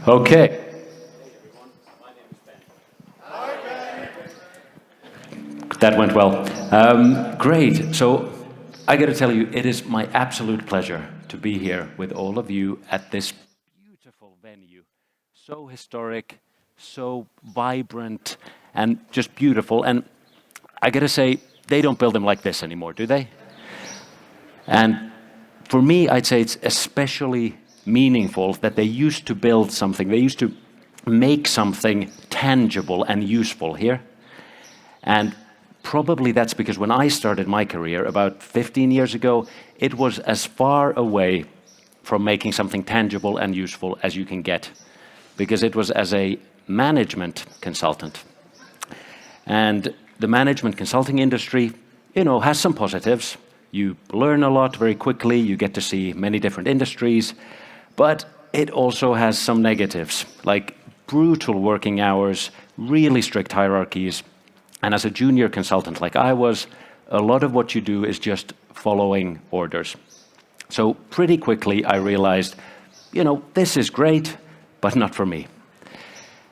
Okay. That went well. Great. So I got to tell you, it is my absolute pleasure to be here with all of you at this beautiful venue. So historic, so vibrant, and just beautiful. And I got to say, they don't build them like this anymore, do they? And for me, I'd say it's especially meaningful that they used to build something. They used to make something tangible and useful here. And probably that's because when I started my career about 15 years ago, it was as far away from making something tangible and useful as you can get, because it was as a management consultant. And the management consulting industry, has some positives. You learn a lot very quickly, you get to see many different industries, but it also has some negatives, like brutal working hours, really strict hierarchies. And as a junior consultant like I was, a lot of what you do is just following orders. So pretty quickly I realized, this is great, but not for me.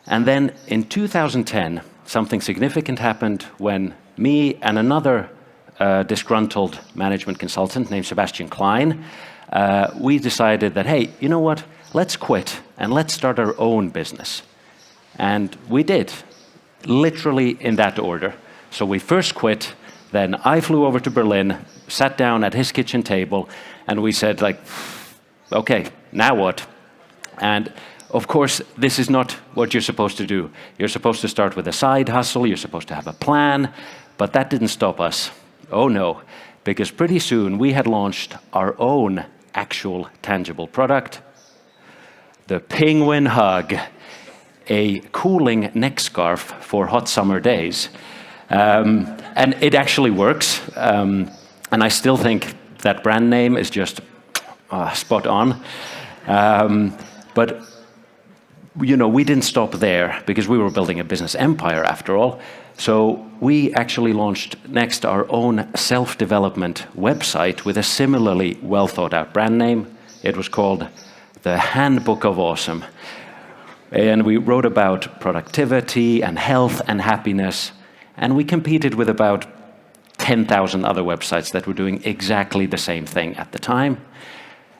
And then in 2010, something significant happened when me and another disgruntled management consultant named Sebastian Klein, we decided that, hey, you know what? Let's quit and let's start our own business. And we did, literally in that order. So we first quit, then I flew over to Berlin, sat down at his kitchen table, and we said, okay, now what? And of course, this is not what you're supposed to do. You're supposed to start with a side hustle, you're supposed to have a plan, but that didn't stop us. Oh no, because pretty soon we had launched our own actual tangible product, the Penguin Hug, a cooling neck scarf for hot summer days. And it actually works. And I still think that brand name is just spot on. But we didn't stop there because we were building a business empire after all. So we actually launched next our own self-development website with a similarly well thought out brand name. It was called The Handbook of Awesome. And we wrote about productivity and health and happiness. And we competed with about 10,000 other websites that were doing exactly the same thing at the time.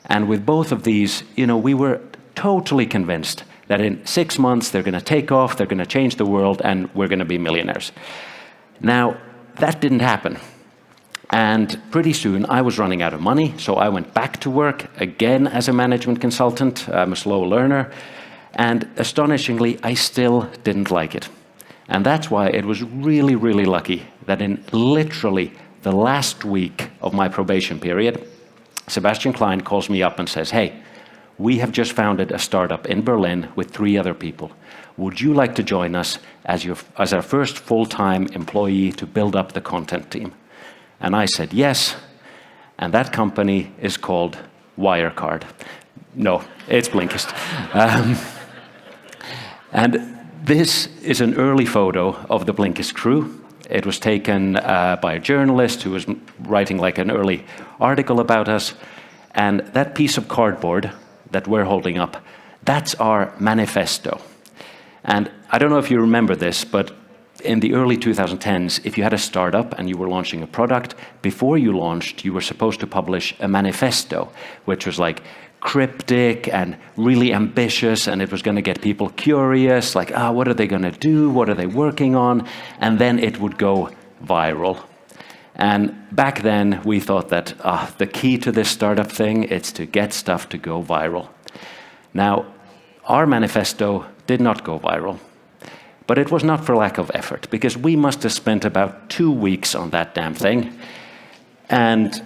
And with both of these, we were totally convinced that in 6 months they're going to take off, they're going to change the world, and we're going to be millionaires. Now, that didn't happen. And pretty soon I was running out of money, so I went back to work again as a management consultant. I'm a slow learner. And astonishingly, I still didn't like it. And that's why it was really, really lucky that in literally the last week of my probation period, Sebastian Klein calls me up and says, hey, we have just founded a startup in Berlin with 3 other people. Would you like to join us as our first full-time employee to build up the content team? And I said yes, and that company is called Wirecard. No, it's Blinkist. And this is an early photo of the Blinkist crew. It was taken by a journalist who was writing an early article about us. And that piece of cardboard that we're holding up, that's our manifesto. And I don't know if you remember this, but in the early 2010s, if you had a startup and you were launching a product, before you launched, you were supposed to publish a manifesto, which was cryptic and really ambitious, and it was going to get people curious, what are they going to do? What are they working on? And then it would go viral. And back then, we thought that the key to this startup thing is to get stuff to go viral. Now, our manifesto did not go viral, but it was not for lack of effort, because we must have spent about 2 weeks on that damn thing. And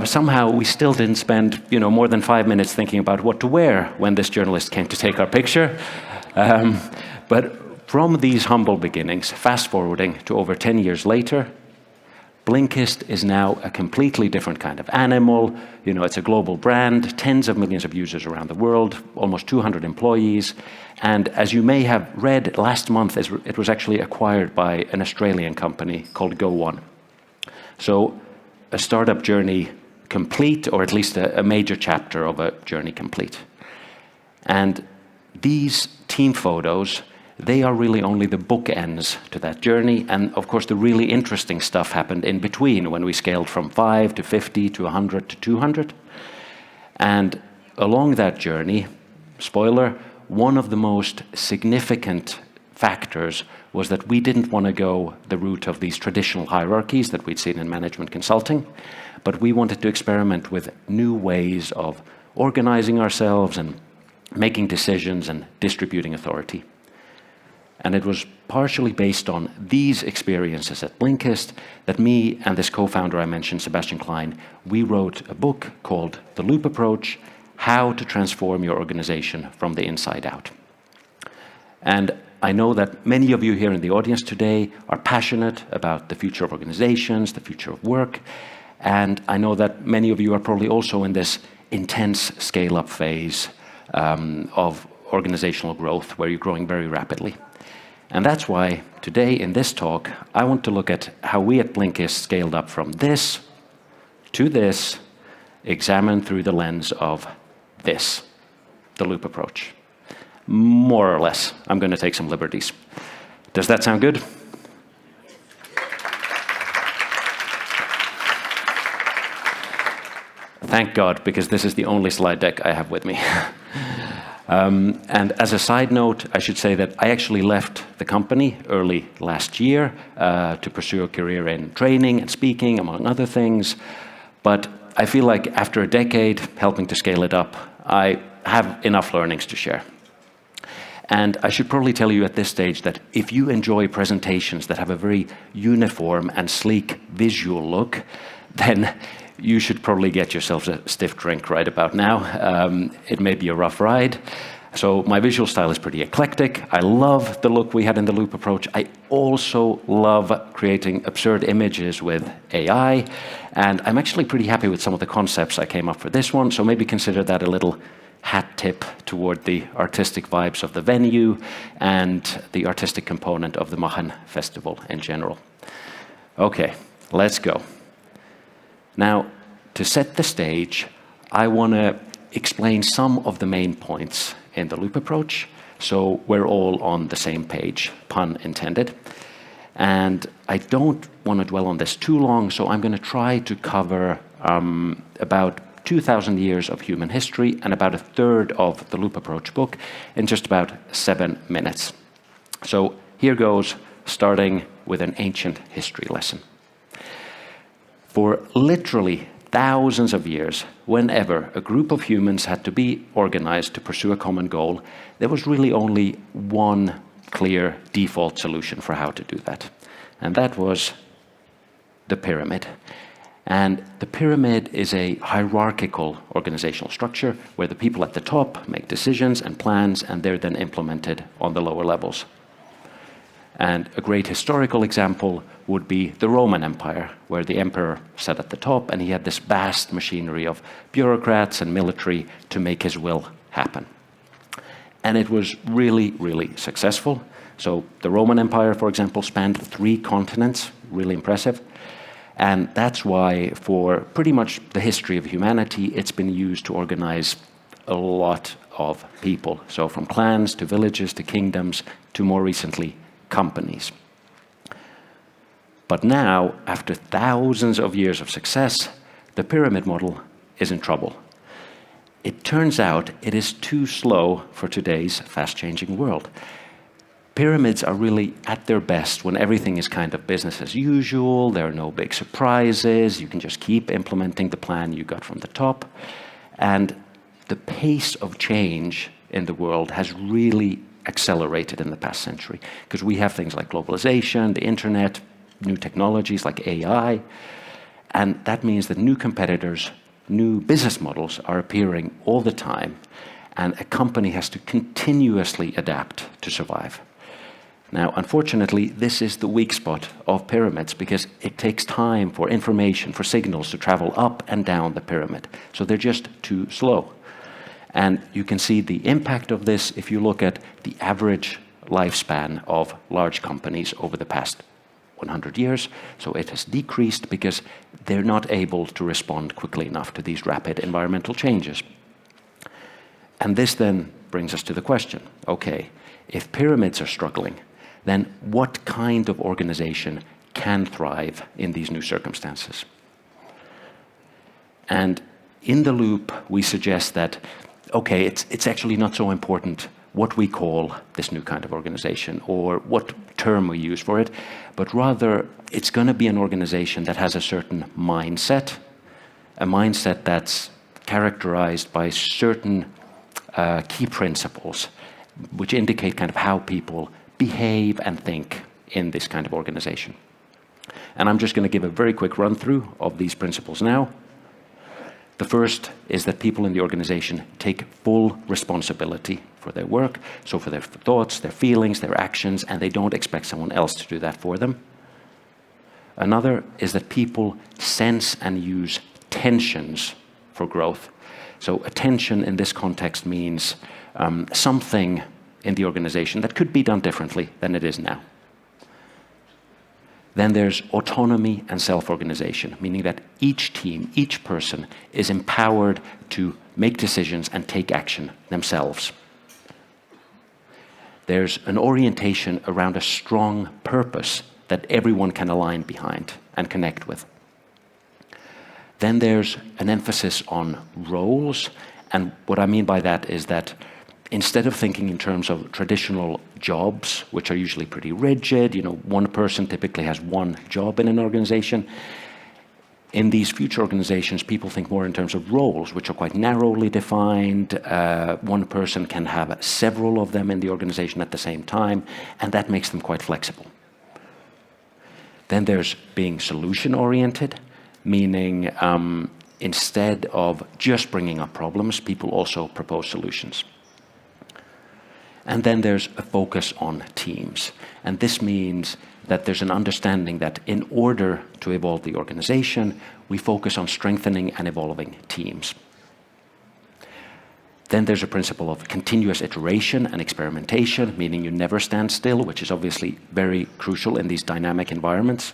somehow we still didn't spend, more than 5 minutes thinking about what to wear when this journalist came to take our picture. But from these humble beginnings, fast forwarding to over 10 years later, Blinkist is now a completely different kind of animal. It's a global brand, tens of millions of users around the world, almost 200 employees. And as you may have read, last month it was actually acquired by an Australian company called Go1. So a startup journey complete, or at least a major chapter of a journey complete. And these team photos, they are really only the bookends to that journey. And of course, the really interesting stuff happened in between when we scaled from 5 to 50 to 100 to 200. And along that journey, spoiler, one of the most significant factors was that we didn't want to go the route of these traditional hierarchies that we'd seen in management consulting, but we wanted to experiment with new ways of organizing ourselves and making decisions and distributing authority. And it was partially based on these experiences at Blinkist that me and this co-founder I mentioned, Sebastian Klein, we wrote a book called The Loop Approach: How to Transform Your Organization from the Inside Out. And I know that many of you here in the audience today are passionate about the future of organizations, the future of work, and I know that many of you are probably also in this intense scale-up phase of organizational growth where you're growing very rapidly. And that's why today in this talk, I want to look at how we at Blinkist scaled up from this to this, examined through the lens of this, the loop approach. More or less. I'm going to take some liberties. Does that sound good? Thank God, because this is the only slide deck I have with me. And as a side note, I should say that I actually left the company early last year to pursue a career in training and speaking, among other things. But I feel like after a decade helping to scale it up, I have enough learnings to share. And I should probably tell you at this stage that if you enjoy presentations that have a very uniform and sleek visual look, then you should probably get yourselves a stiff drink right about now. It may be a rough ride. So my visual style is pretty eclectic. I love the look we had in the loop approach. I also love creating absurd images with AI. And I'm actually pretty happy with some of the concepts I came up for this one. So maybe consider that a little hat tip toward the artistic vibes of the venue and the artistic component of the Machen Festival in general. Okay, let's go. Now, to set the stage, I want to explain some of the main points in the loop approach, so we're all on the same page, pun intended. And I don't want to dwell on this too long, so I'm going to try to cover about 2,000 years of human history and about a third of the loop approach book in just about 7 minutes. So here goes, starting with an ancient history lesson. For literally thousands of years, whenever a group of humans had to be organized to pursue a common goal, there was really only one clear default solution for how to do that. And that was the pyramid. And the pyramid is a hierarchical organizational structure where the people at the top make decisions and plans, and they're then implemented on the lower levels. And a great historical example would be the Roman Empire, where the emperor sat at the top and he had this vast machinery of bureaucrats and military to make his will happen. And it was really, really successful. So the Roman Empire, for example, spanned 3 continents, really impressive. And that's why for pretty much the history of humanity, it's been used to organize a lot of people. So from clans to villages to kingdoms to more recently, companies. But now, after thousands of years of success, the pyramid model is in trouble. It turns out it is too slow for today's fast-changing world. Pyramids are really at their best when everything is kind of business as usual, there are no big surprises, you can just keep implementing the plan you got from the top. And the pace of change in the world has really accelerated in the past century, because we have things like globalization, the internet, new technologies like AI, and that means that new competitors, new business models are appearing all the time, and a company has to continuously adapt to survive. Now, unfortunately, this is the weak spot of pyramids because it takes time for information, for signals to travel up and down the pyramid, so they're just too slow. And you can see the impact of this if you look at the average lifespan of large companies over the past 100 years. So it has decreased because they're not able to respond quickly enough to these rapid environmental changes. And this then brings us to the question, okay, if pyramids are struggling, then what kind of organization can thrive in these new circumstances? And in the loop, we suggest that, okay, it's actually not so important what we call this new kind of organization or what term we use for it, but rather it's going to be an organization that has a certain mindset, a mindset that's characterized by certain key principles which indicate kind of how people behave and think in this kind of organization. And I'm just going to give a very quick run through of these principles now. The first is that people in the organization take full responsibility for their work, so for their thoughts, their feelings, their actions, and they don't expect someone else to do that for them. Another is that people sense and use tensions for growth. So attention in this context means something in the organization that could be done differently than it is now. Then there's autonomy and self-organization, meaning that each team, each person is empowered to make decisions and take action themselves. There's an orientation around a strong purpose that everyone can align behind and connect with. Then there's an emphasis on roles, and what I mean by that is that instead of thinking in terms of traditional jobs, which are usually pretty rigid, one person typically has one job in an organization, in these future organizations, people think more in terms of roles, which are quite narrowly defined. One person can have several of them in the organization at the same time, and that makes them quite flexible. Then there's being solution-oriented, meaning instead of just bringing up problems, people also propose solutions. And then there's a focus on teams. And this means that there's an understanding that in order to evolve the organization, we focus on strengthening and evolving teams. Then there's a principle of continuous iteration and experimentation, meaning you never stand still, which is obviously very crucial in these dynamic environments.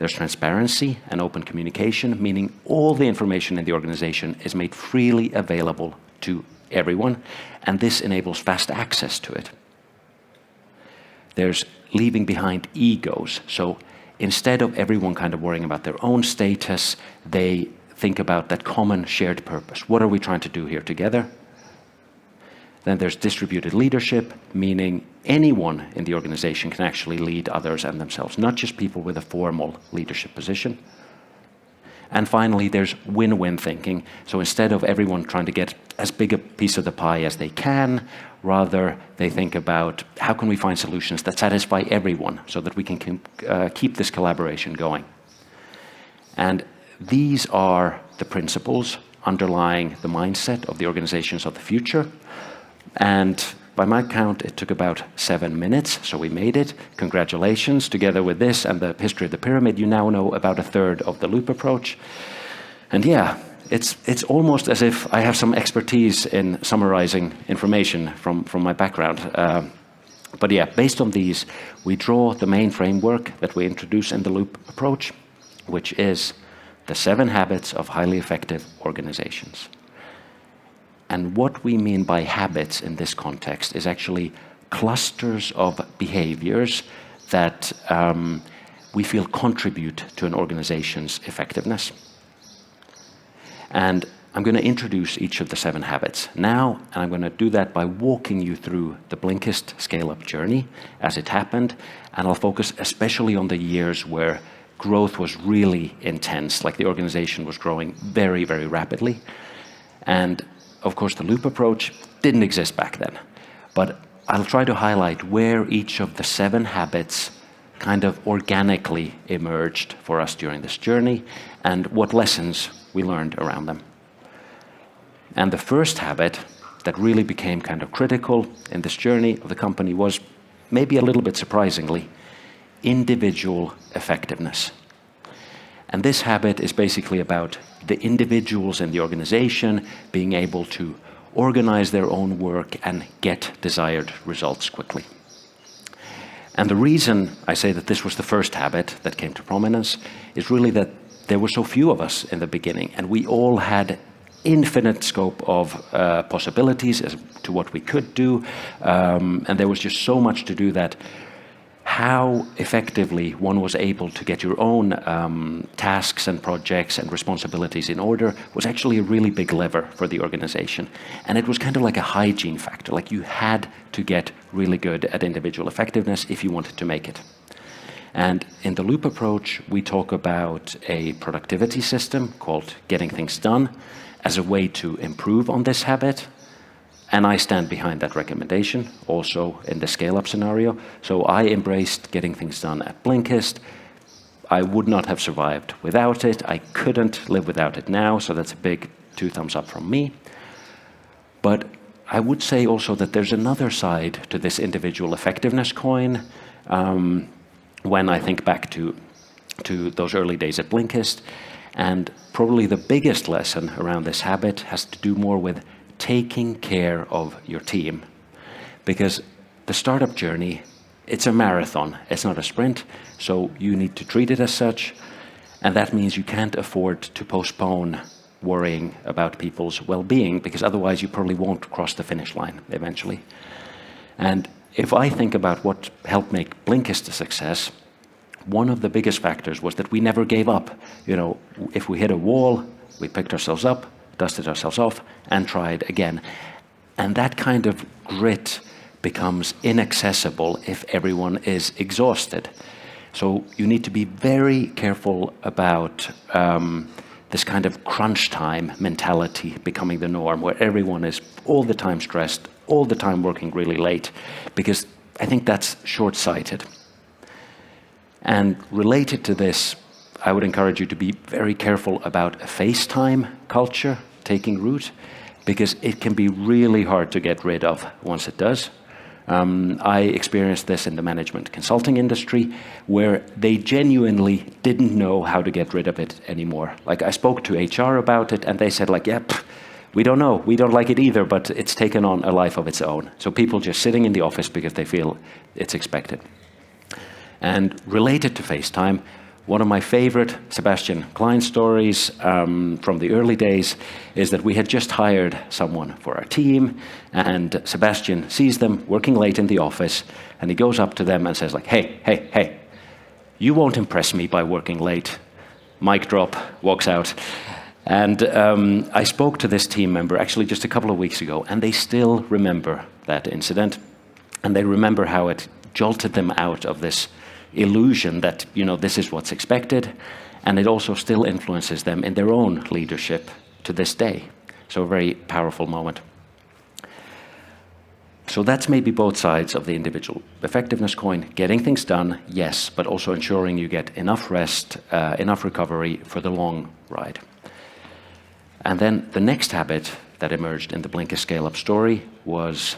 There's transparency and open communication, meaning all the information in the organization is made freely available to everyone, and this enables fast access to it. There's leaving behind egos. So instead of everyone kind of worrying about their own status, they think about that common shared purpose. What are we trying to do here together? Then there's distributed leadership, meaning anyone in the organization can actually lead others and themselves, not just people with a formal leadership position. And finally, there's win-win thinking. So instead of everyone trying to get as big a piece of the pie as they can, rather they think about how can we find solutions that satisfy everyone so that we can keep this collaboration going. And these are the principles underlying the mindset of the organizations of the future. And by my count, it took about 7 minutes, so we made it. Congratulations. Together with this and the history of the pyramid, you now know about a third of the loop approach. And yeah, it's almost as if I have some expertise in summarizing information from my background. But yeah, based on these, we draw the main framework that we introduce in the loop approach, which is the 7 habits of highly effective organizations. And what we mean by habits in this context is actually clusters of behaviors that we feel contribute to an organization's effectiveness. And I'm going to introduce each of the 7 habits now, and I'm going to do that by walking you through the Blinkist scale-up journey as it happened, and I'll focus especially on the years where growth was really intense, like the organization was growing very, very rapidly. And of course, the loop approach didn't exist back then, but I'll try to highlight where each of the 7 habits kind of organically emerged for us during this journey and what lessons we learned around them. And the first habit that really became kind of critical in this journey of the company was, maybe a little bit surprisingly, individual effectiveness. And this habit is basically about the individuals in the organization being able to organize their own work and get desired results quickly. And the reason I say that this was the first habit that came to prominence is really that there were so few of us in the beginning, and we all had infinite scope of possibilities as to what we could do, and there was just so much to do that how effectively one was able to get your own tasks and projects and responsibilities in order was actually a really big lever for the organization. And it was kind of like a hygiene factor, like you had to get really good at individual effectiveness if you wanted to make it. And in the Loop approach, we talk about a productivity system called Getting Things Done as a way to improve on this habit. And I stand behind that recommendation, also in the scale-up scenario. So I embraced Getting Things Done at Blinkist. I would not have survived without it. I couldn't live without it now, so that's a big 2 thumbs up from me. But I would say also that there's another side to this individual effectiveness coin. When I think back to those early days at Blinkist, and probably the biggest lesson around this habit has to do more with taking care of your team. Because the startup journey, it's a marathon, it's not a sprint, so you need to treat it as such, and that means you can't afford to postpone worrying about people's well-being, because otherwise you probably won't cross the finish line eventually. And if I think about what helped make Blinkist a success, one of the biggest factors was that we never gave up. You know, if we hit a wall, we picked ourselves up, dusted ourselves off, and tried again. And that kind of grit becomes inaccessible if everyone is exhausted. So you need to be very careful about this kind of crunch time mentality becoming the norm, where everyone is all the time stressed, all the time working really late, because I think that's short-sighted. And related to this, I would encourage you to be very careful about a FaceTime culture taking root, because it can be really hard to get rid of once it does. I experienced this in the management consulting industry, where they genuinely didn't know how to get rid of it anymore. Like, I spoke to HR about it, and they said, like, yeah, we don't know, we don't like it either, but it's taken on a life of its own. So people just sitting in the office because they feel it's expected. And related to FaceTime, one of my favorite Sebastian Klein stories from the early days is that we had just hired someone for our team, and Sebastian sees them working late in the office, and he goes up to them and says, like, hey, you won't impress me by working late. Mic drop, walks out. And I spoke to this team member actually just a couple of weeks ago, and they still remember that incident, and they remember how it jolted them out of this illusion that, you know, this is what's expected, and it also still influences them in their own leadership to this day. So a very powerful moment. So that's maybe both sides of the individual effectiveness coin. Getting things done, yes, but also ensuring you get enough rest, enough recovery for the long ride. And then the next habit that emerged in the Blinkist scale-up story was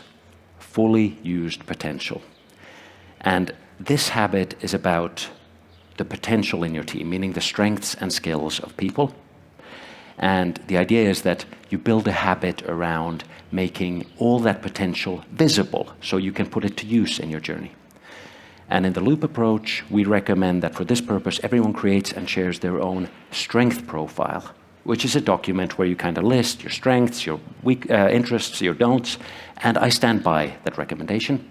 fully used potential. And this habit is about the potential in your team, meaning the strengths and skills of people. And the idea is that you build a habit around making all that potential visible so you can put it to use in your journey. And in the Loop approach, we recommend that for this purpose, everyone creates and shares their own strength profile, which is a document where you kind of list your strengths, your interests, your don'ts, and I stand by that recommendation.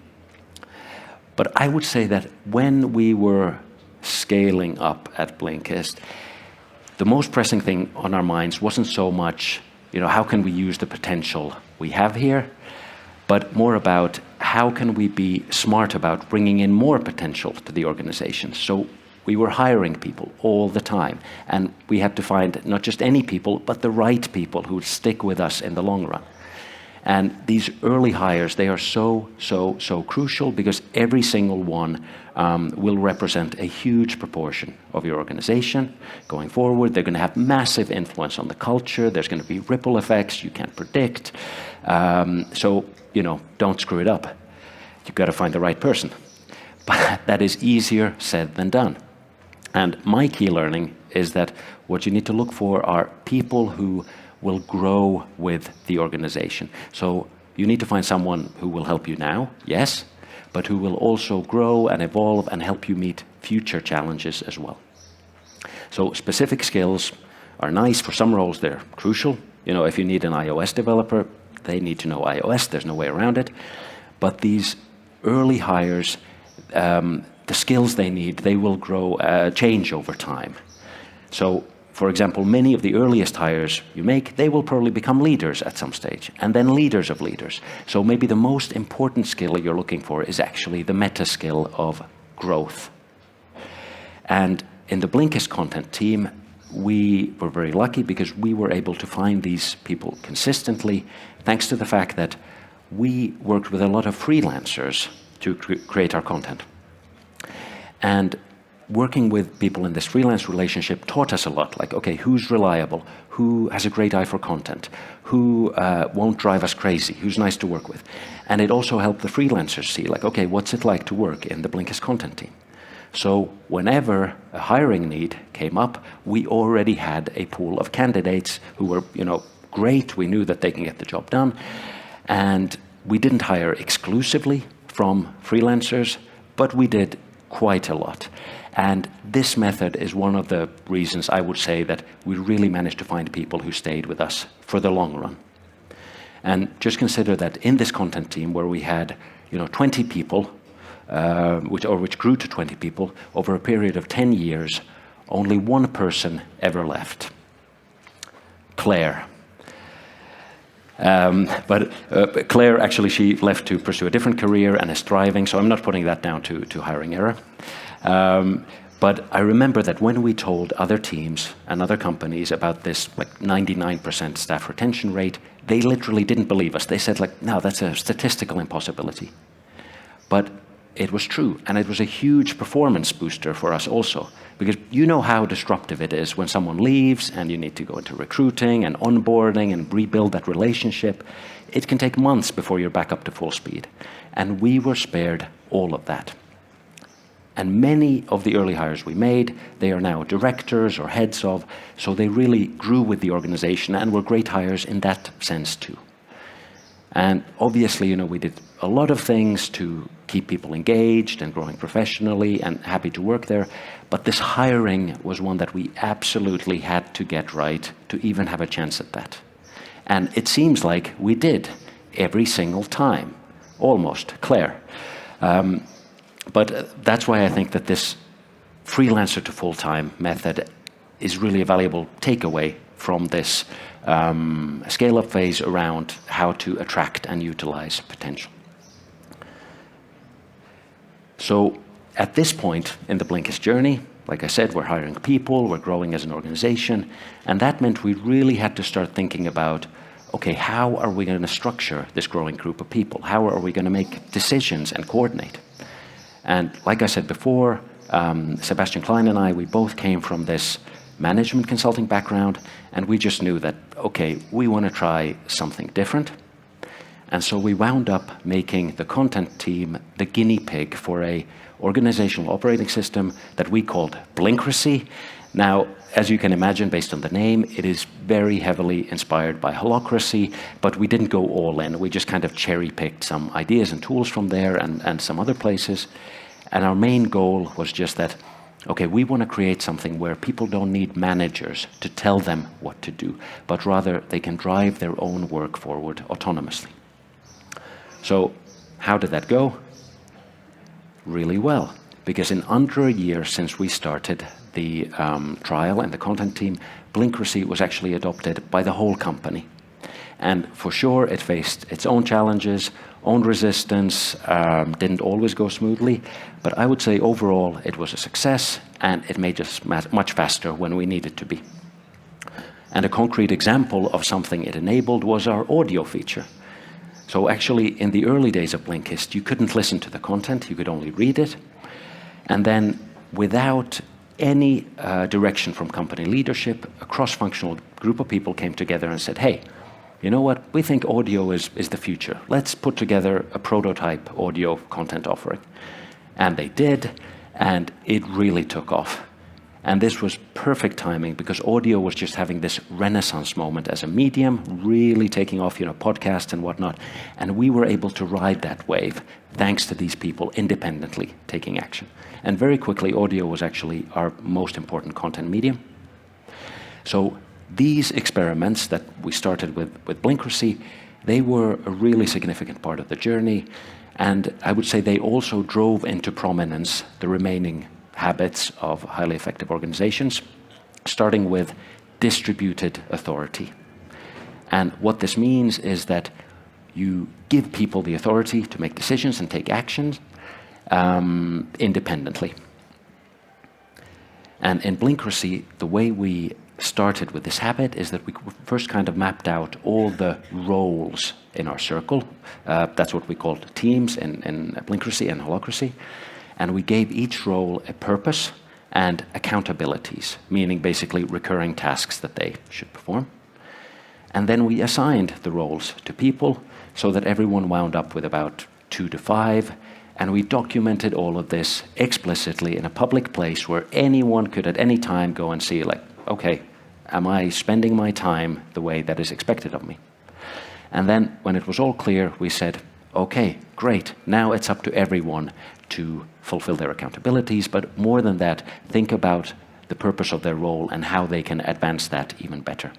But I would say that when we were scaling up at Blinkist, the most pressing thing on our minds wasn't so much, you know, how can we use the potential we have here, but more about how can we be smart about bringing in more potential to the organization. So we were hiring people all the time, and we had to find not just any people, but the right people who would stick with us in the long run. And these early hires, they are so crucial, because every single one will represent a huge proportion of your organization going forward. They're going to have massive influence on the culture. There's going to be ripple effects you can't predict. So, you know, don't screw it up. You've got to find the right person. But that is easier said than done. And my key learning is that what you need to look for are people who will grow with the organization. So you need to find someone who will help you now, yes, but who will also grow and evolve and help you meet future challenges as well. So specific skills are nice. For some roles, they're crucial. if you need an iOS developer, they need to know iOS. There's no way around it. But these early hires, the skills they need, they will change over time. So, for example, many of the earliest hires you make, they will probably become leaders at some stage, and then leaders of leaders. So maybe the most important skill you're looking for is actually the meta skill of growth. And in the Blinkist content team, we were very lucky because we were able to find these people consistently, thanks to the fact that we worked with a lot of freelancers to create our content. And working with people in this freelance relationship taught us a lot, like, okay, who's reliable, who has a great eye for content, who won't drive us crazy, who's nice to work with. And it also helped the freelancers see, like, okay, what's it like to work in the Blinkist content team? So whenever a hiring need came up, we already had a pool of candidates who were, great. We knew that they can get the job done. And we didn't hire exclusively from freelancers, but we did quite a lot. And this method is one of the reasons I would say that we really managed to find people who stayed with us for the long run. And just consider that in this content team where we had 20 people, which grew to 20 people, over a period of 10 years, only one person ever left. Claire. But Claire, actually, she left to pursue a different career and is thriving, so I'm not putting that down to hiring error. But I remember that when we told other teams and other companies about this 99% staff retention rate, they literally didn't believe us. They said, no, that's a statistical impossibility. But it was true, and it was a huge performance booster for us also, because you know how disruptive it is when someone leaves and you need to go into recruiting and onboarding and rebuild that relationship. It can take months before you're back up to full speed. And we were spared all of that. And many of the early hires we made, they are now directors or heads of, so they really grew with the organization and were great hires in that sense too. And obviously, we did a lot of things to keep people engaged and growing professionally and happy to work there. But this hiring was one that we absolutely had to get right to even have a chance at that. And it seems like we did every single time, almost. Claire. But that's why I think that this freelancer to full-time method is really a valuable takeaway from this scale-up phase around how to attract and utilize potential. So at this point in the Blinkist journey, like I said, we're hiring people, we're growing as an organization, and that meant we really had to start thinking about, okay, how are we going to structure this growing group of people? How are we going to make decisions and coordinate? And like I said before, Sebastian Klein and I, we both came from this management consulting background, and we just knew that, okay, we want to try something different. And so we wound up making the content team the guinea pig for a organizational operating system that we called Blinkracy. Now, as you can imagine, based on the name, it is very heavily inspired by Holacracy, but we didn't go all in. We just kind of cherry-picked some ideas and tools from there and some other places. And our main goal was just that, okay, we want to create something where people don't need managers to tell them what to do, but rather they can drive their own work forward autonomously. So how did that go? Really well, because in under a year since we started the trial and the content team, Blinkracy was actually adopted by the whole company. And for sure, it faced its own challenges, own resistance, didn't always go smoothly, but I would say overall it was a success, and it made us much faster when we needed to be. And a concrete example of something it enabled was our audio feature. So actually, in the early days of Blinkist, you couldn't listen to the content, you could only read it. And then, without any direction from company leadership, a cross-functional group of people came together and said, hey, you know what, we think audio is the future. Let's put together a prototype audio content offering. And they did, and it really took off. And this was perfect timing because audio was just having this renaissance moment as a medium, really taking off, podcasts and whatnot. And we were able to ride that wave thanks to these people independently taking action. And very quickly, audio was actually our most important content medium. So these experiments that we started with Blinkrcy, they were a really significant part of the journey, and I would say they also drove into prominence the remaining habits of highly effective organizations, starting with distributed authority. And what this means is that you give people the authority to make decisions and take actions independently. And in Blinkrcy, the way we started with this habit is that we first kind of mapped out all the roles in our circle. That's what we called teams in Blinkrcy and Holacracy. And we gave each role a purpose and accountabilities, meaning basically recurring tasks that they should perform. And then we assigned the roles to people so that everyone wound up with about 2 to 5. And we documented all of this explicitly in a public place where anyone could at any time go and see, like, okay, am I spending my time the way that is expected of me? And then when it was all clear, we said, okay, great, now it's up to everyone to fulfill their accountabilities, but more than that, think about the purpose of their role and how they can advance that even better.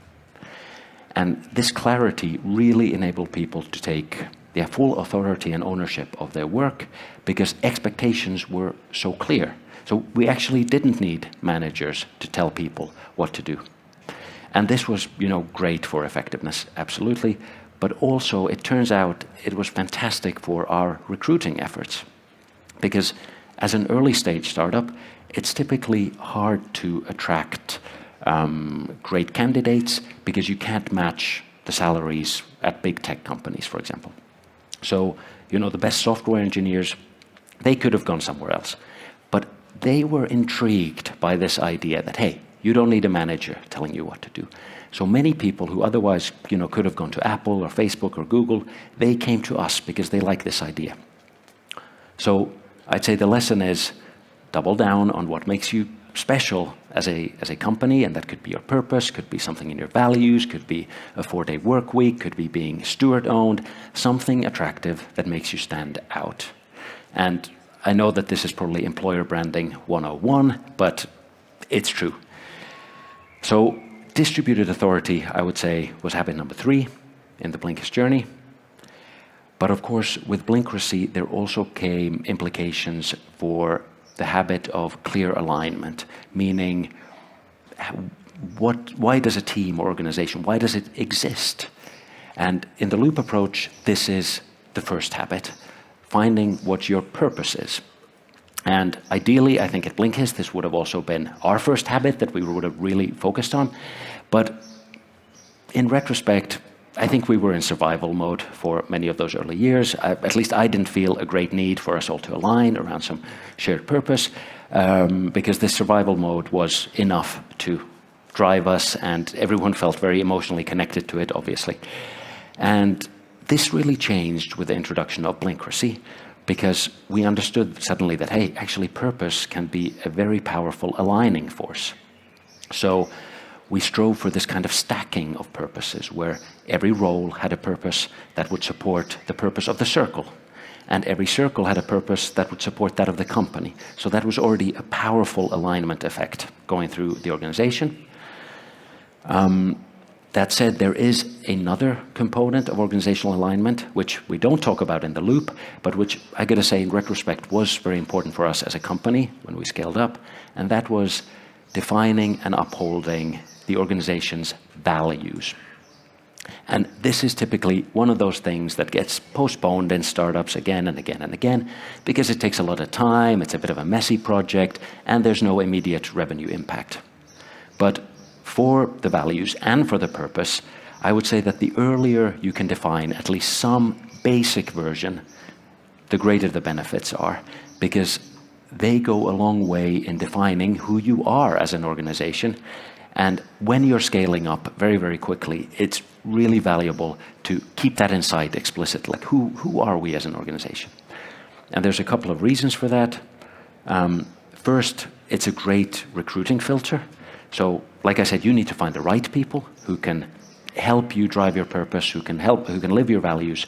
And this clarity really enabled people to take the full authority and ownership of their work because expectations were so clear. So we actually didn't need managers to tell people what to do. And this was, great for effectiveness, absolutely. But also, it turns out it was fantastic for our recruiting efforts. Because as an early stage startup, it's typically hard to attract great candidates because you can't match the salaries at big tech companies, for example. So, the best software engineers, they could have gone somewhere else. But they were intrigued by this idea that, hey, you don't need a manager telling you what to do. So many people who otherwise, could have gone to Apple or Facebook or Google, they came to us because they like this idea. So I'd say the lesson is double down on what makes you special as a company, and that could be your purpose, could be something in your values, could be a 4-day work week, could be being steward-owned, something attractive that makes you stand out. And I know that this is probably employer branding 101, but it's true. So distributed authority, I would say, was habit number 3 in the Blinkist journey. But of course, with Blinkrcy, there also came implications for the habit of clear alignment, meaning why does a team or organization, why does it exist? And in the loop approach, this is the first habit, finding what your purpose is. And ideally, I think at Blinkist, this would have also been our first habit that we would have really focused on. But in retrospect, I think we were in survival mode for many of those early years. At least I didn't feel a great need for us all to align around some shared purpose because this survival mode was enough to drive us, and everyone felt very emotionally connected to it, obviously. And this really changed with the introduction of Blinkrcy because we understood suddenly that, hey, actually purpose can be a very powerful aligning force. So we strove for this kind of stacking of purposes where every role had a purpose that would support the purpose of the circle, and every circle had a purpose that would support that of the company. So that was already a powerful alignment effect going through the organization. That said, there is another component of organizational alignment, which we don't talk about in the loop, but which I gotta say in retrospect was very important for us as a company when we scaled up, and that was defining and upholding the organization's values. And this is typically one of those things that gets postponed in startups again and again and again because it takes a lot of time, it's a bit of a messy project, and there's no immediate revenue impact. But for the values and for the purpose, I would say that the earlier you can define at least some basic version, the greater the benefits are, because they go a long way in defining who you are as an organization. And when you're scaling up very, very quickly, it's really valuable to keep that in sight explicit, like who are we as an organization? And there's a couple of reasons for that. First, it's a great recruiting filter. So, like I said, you need to find the right people who can help you drive your purpose, who can live your values.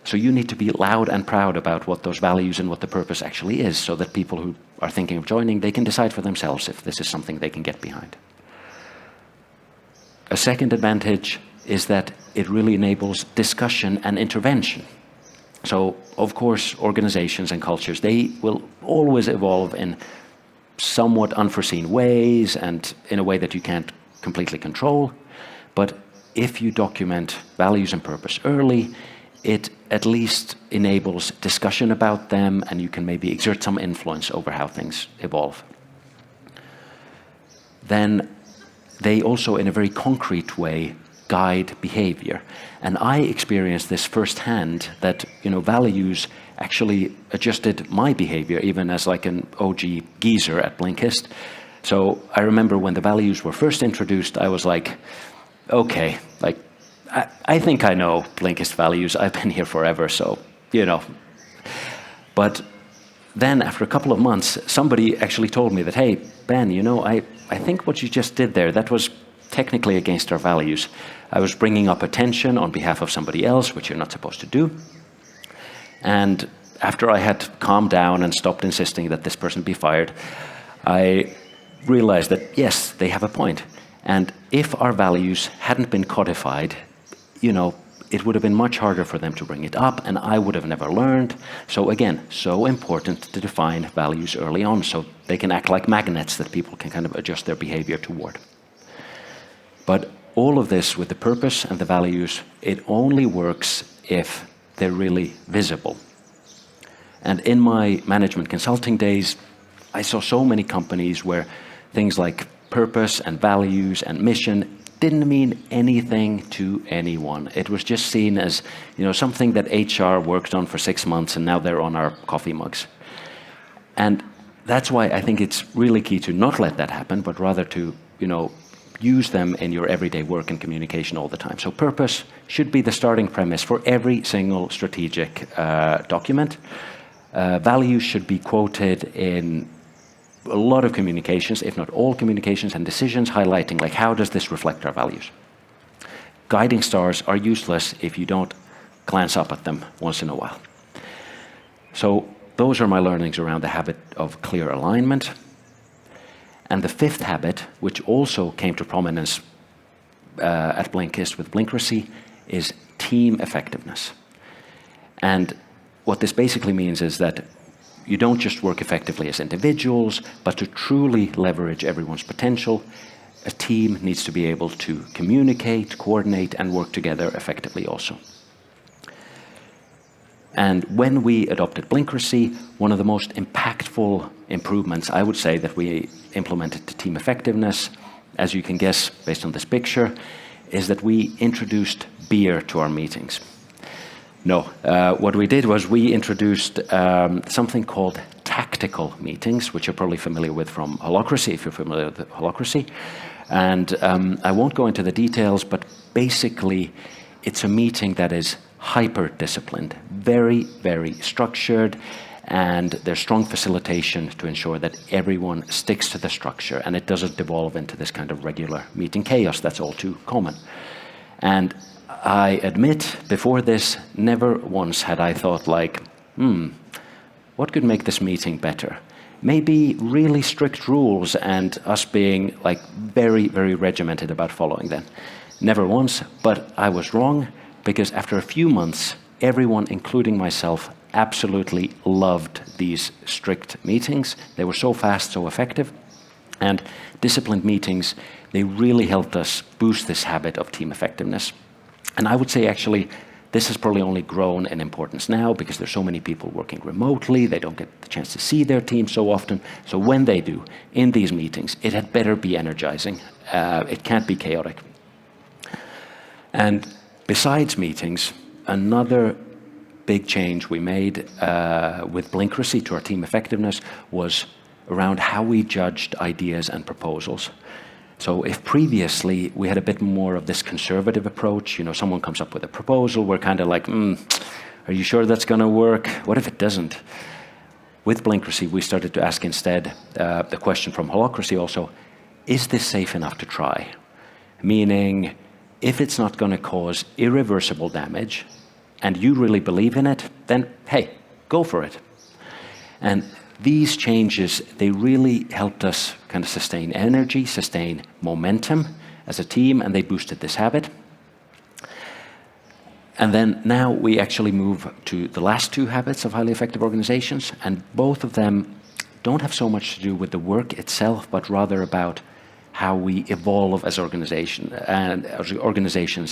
So you need to be loud and proud about what those values and what the purpose actually is, so that people who are thinking of joining, they can decide for themselves if this is something they can get behind. A second advantage is that it really enables discussion and intervention. So, of course, organizations and cultures, they will always evolve in somewhat unforeseen ways and in a way that you can't completely control. But if you document values and purpose early, it at least enables discussion about them, and you can maybe exert some influence over how things evolve. Then they also, in a very concrete way, guide behavior. And I experienced this firsthand, that values actually adjusted my behavior, even as like an OG geezer at Blinkist. So I remember when the values were first introduced, I was like, okay, I think I know Blinkist values. I've been here forever, so, But then after a couple of months, somebody actually told me that, hey, Ben, I think what you just did there, that was technically against our values. I was bringing up attention on behalf of somebody else, which you're not supposed to do. And after I had calmed down and stopped insisting that this person be fired, I realized that, yes, they have a point. And if our values hadn't been codified, it would have been much harder for them to bring it up, and I would have never learned. So again, so important to define values early on, so they can act like magnets that people can kind of adjust their behavior toward. But all of this with the purpose and the values, it only works if they're really visible. And in my management consulting days, I saw so many companies where things like purpose and values and mission didn't mean anything to anyone. It was just seen as, something that HR worked on for 6 months and now they're on our coffee mugs. And that's why I think it's really key to not let that happen, but rather to, use them in your everyday work and communication all the time. So purpose should be the starting premise for every single strategic document. Values should be quoted in a lot of communications, if not all communications and decisions, highlighting how does this reflect our values. Guiding stars are useless if you don't glance up at them once in a while. So those are my learnings around the habit of clear alignment. And the fifth habit, which also came to prominence at Blinkist with Blinkrisy, is team effectiveness. And what this basically means is that you don't just work effectively as individuals, but to truly leverage everyone's potential, a team needs to be able to communicate, coordinate, and work together effectively also. And when we adopted Blinkrisy, one of the most impactful improvements, I would say, that we implemented to team effectiveness, as you can guess based on this picture, is that we introduced beer to our meetings. No, what we did was we introduced something called tactical meetings, which you're probably familiar with from Holacracy, if you're familiar with Holacracy. And I won't go into the details, but basically it's a meeting that is hyper-disciplined, very, very structured, and there's strong facilitation to ensure that everyone sticks to the structure and it doesn't devolve into this kind of regular meeting chaos that's all too common. And I admit, before this, never once had I thought what could make this meeting better? Maybe really strict rules and us being very, very regimented about following them. Never once, but I was wrong, because after a few months, everyone, including myself, absolutely loved these strict meetings. They were so fast, so effective. And disciplined meetings, they really helped us boost this habit of team effectiveness. And I would say, actually, this has probably only grown in importance now because there's so many people working remotely. They don't get the chance to see their team so often. So when they do, in these meetings, it had better be energizing. It can't be chaotic. And besides meetings, another big change we made with Blinkrisy to our team effectiveness was around how we judged ideas and proposals. So if previously we had a bit more of this conservative approach, someone comes up with a proposal, we're kind of are you sure that's going to work? What if it doesn't? With Blinkrisy, we started to ask instead the question from Holacracy also, is this safe enough to try? Meaning, if it's not going to cause irreversible damage and you really believe in it, then hey, go for it. And these changes, they really helped us kind of sustain energy, sustain momentum, as a team, and they boosted this habit. And then now we actually move to the last two habits of highly effective organizations, and both of them don't have so much to do with the work itself, but rather about how we evolve as organizations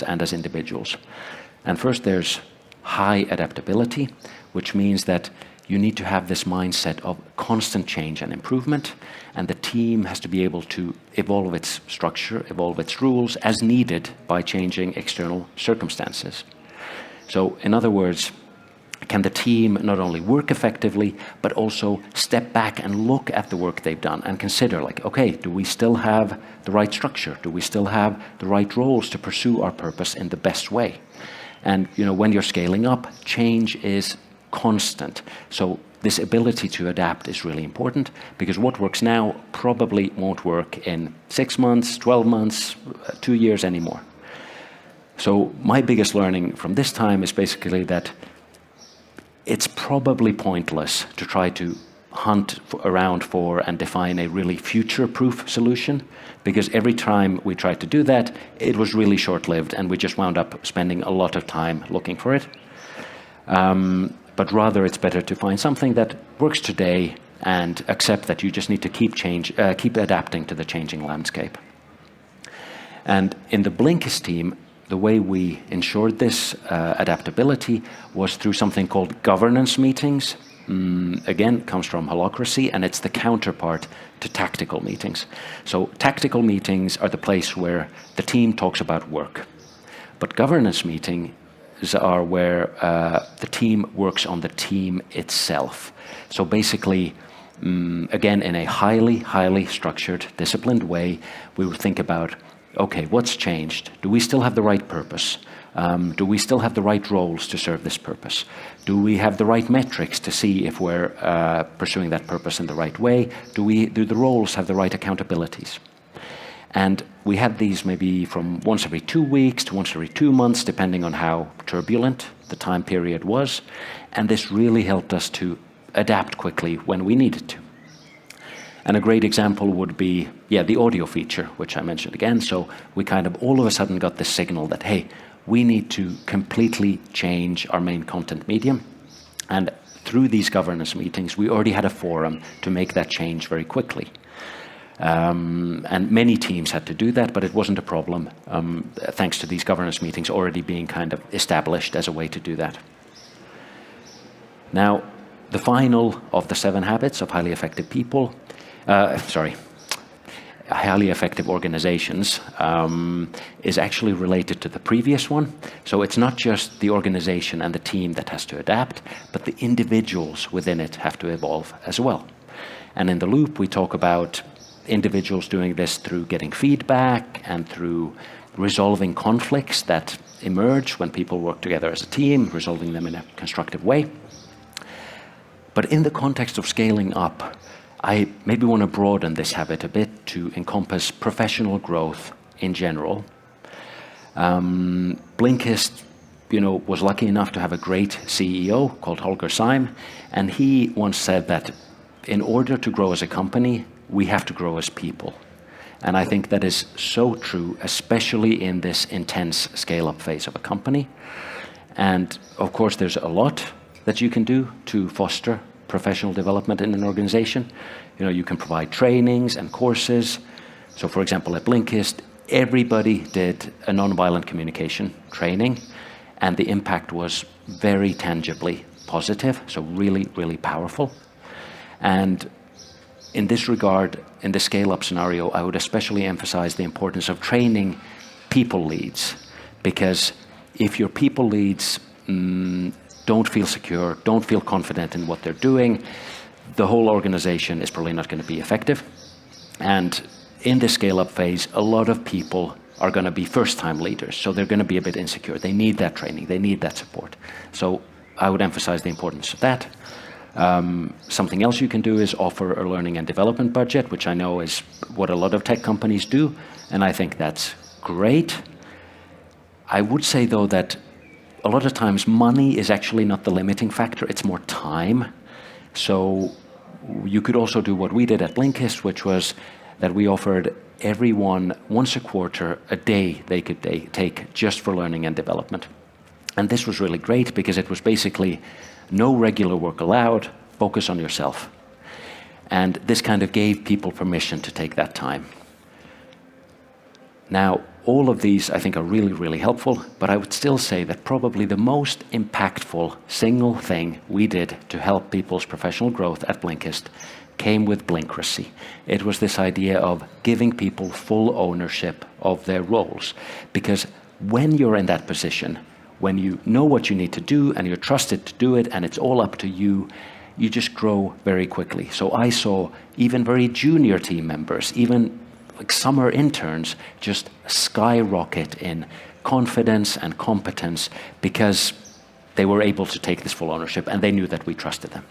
and as individuals. And first there's high adaptability, which means that you need to have this mindset of constant change and improvement, and the team has to be able to evolve its structure, evolve its rules as needed by changing external circumstances. So in other words, can the team not only work effectively, but also step back and look at the work they've done and consider, like, okay, do we still have the right structure? Do we still have the right roles to pursue our purpose in the best way? And when you're scaling up, change is constant. So this ability to adapt is really important, because what works now probably won't work in 6 months, 12 months, 2 years anymore. So my biggest learning from this time is basically that it's probably pointless to try to hunt around for and define a really future-proof solution, because every time we tried to do that, it was really short-lived and we just wound up spending a lot of time looking for it. But rather it's better to find something that works today and accept that you just need to keep adapting to the changing landscape. And in the Blinkist team, the way we ensured this adaptability was through something called governance meetings. Again, comes from holacracy, and it's the counterpart to tactical meetings. So tactical meetings are the place where the team talks about work. But governance meetings are where the team works on the team itself. So basically, again, in a highly structured, disciplined way, we would think about, okay, what's changed? Do we still have the right purpose? Do we still have the right roles to serve this purpose? Do we have the right metrics to see if we're pursuing that purpose in the right way? Do the roles have the right accountabilities? And we had these maybe from once every 2 weeks to once every 2 months, depending on how turbulent the time period was. And this really helped us to adapt quickly when we needed to. And a great example would be, the audio feature, which I mentioned again. So we kind of all of a sudden got this signal that, hey, we need to completely change our main content medium. And through these governance meetings, we already had a forum to make that change very quickly. And many teams had to do that, but it wasn't a problem, thanks to these governance meetings already being kind of established as a way to do that. Now, the final of the 7 habits of highly effective people, highly effective organizations, is actually related to the previous one. So it's not just the organization and the team that has to adapt, but the individuals within it have to evolve as well. And in the loop, we talk about individuals doing this through getting feedback and through resolving conflicts that emerge when people work together as a team, resolving them in a constructive way. But in the context of scaling up, I maybe want to broaden this habit a bit to encompass professional growth in general. Blinkist, was lucky enough to have a great CEO called Holger Syme, and he once said that in order to grow as a company, we have to grow as people. And I think that is so true, especially in this intense scale-up phase of a company. And of course, there's a lot that you can do to foster professional development in an organization. You can provide trainings and courses. So for example, at Blinkist, everybody did a nonviolent communication training, and the impact was very tangibly positive, so really, really powerful. And in this regard, in the scale-up scenario, I would especially emphasize the importance of training people leads, because if your people leads don't feel secure, don't feel confident in what they're doing, the whole organization is probably not going to be effective. And in the scale-up phase, a lot of people are going to be first-time leaders, so they're going to be a bit insecure. They need that training, they need that support. So I would emphasize the importance of that. Something else you can do is offer a learning and development budget, which I know is what a lot of tech companies do, and I think that's great. I would say, though, that a lot of times money is actually not the limiting factor, it's more time. So you could also do what we did at Blinkist, which was that we offered everyone once a quarter a day they could take just for learning and development. And this was really great because it was basically no regular work allowed, focus on yourself. And this kind of gave people permission to take that time. Now, all of these I think are really, really helpful, but I would still say that probably the most impactful single thing we did to help people's professional growth at Blinkist came with Blinkracy. It was this idea of giving people full ownership of their roles. Because when you're in that position, when you know what you need to do and you're trusted to do it and it's all up to you, you just grow very quickly. So I saw even very junior team members, even like summer interns, just skyrocket in confidence and competence because they were able to take this full ownership and they knew that we trusted them.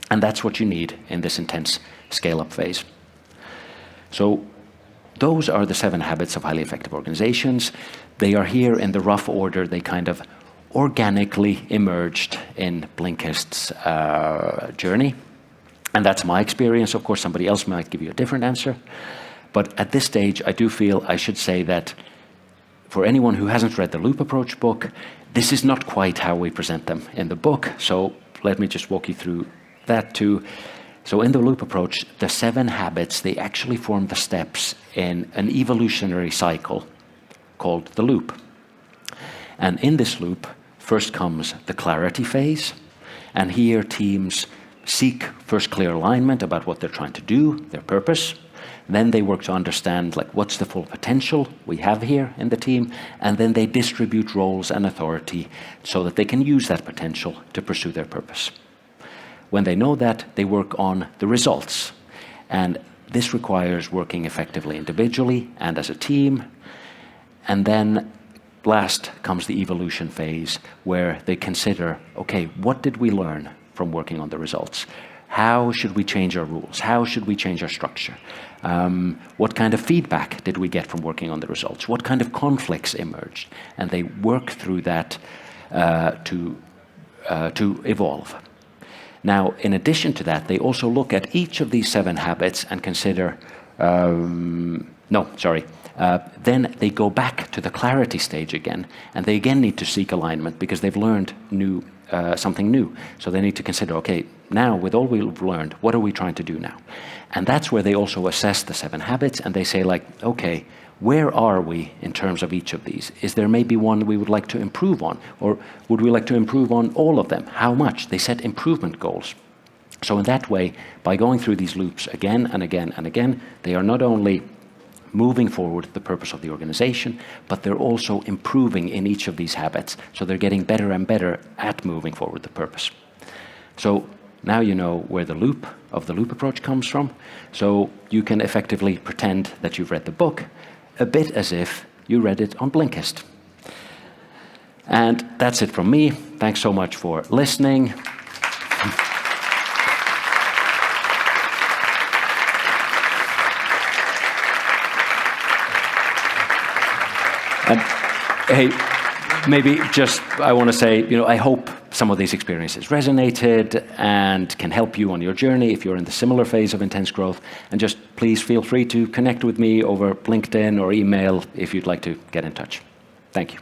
And that's what you need in this intense scale-up phase. So those are the 7 habits of highly effective organizations. They are here in the rough order. They kind of organically emerged in Blinkist's journey. And that's my experience. Of course, somebody else might give you a different answer. But at this stage, I do feel I should say that for anyone who hasn't read the Loop Approach book, this is not quite how we present them in the book. So let me just walk you through that too. So in the Loop Approach, the 7 habits, they actually form the steps in an evolutionary cycle called the loop. And in this loop, first comes the clarity phase. And here teams seek first clear alignment about what they're trying to do, their purpose. Then they work to understand like what's the full potential we have here in the team, and then they distribute roles and authority so that they can use that potential to pursue their purpose. When they know that, they work on the results, and this requires working effectively individually and as a team. And then last comes the evolution phase, where they consider, okay, what did we learn from working on the results? How should we change our rules? How should we change our structure? What kind of feedback did we get from working on the results? What kind of conflicts emerged? And they work through that to evolve. Now, in addition to that, they also look at each of these 7 habits and consider, then they go back to the clarity stage again, and they again need to seek alignment because they've learned something new. So they need to consider, okay, now with all we've learned, what are we trying to do now? And that's where they also assess the 7 habits, and they say like, okay, where are we in terms of each of these? Is there maybe one we would like to improve on? Or would we like to improve on all of them? How much? They set improvement goals. So in that way, by going through these loops again and again and again, they are not only moving forward the purpose of the organization, but they're also improving in each of these habits. So they're getting better and better at moving forward the purpose. So now you know where the loop of the Loop Approach comes from. So you can effectively pretend that you've read the book a bit as if you read it on Blinkist. And that's it from me. Thanks so much for listening. And hey, maybe just I want to say, I hope some of these experiences resonated and can help you on your journey if you're in the similar phase of intense growth. And just please feel free to connect with me over LinkedIn or email if you'd like to get in touch. Thank you.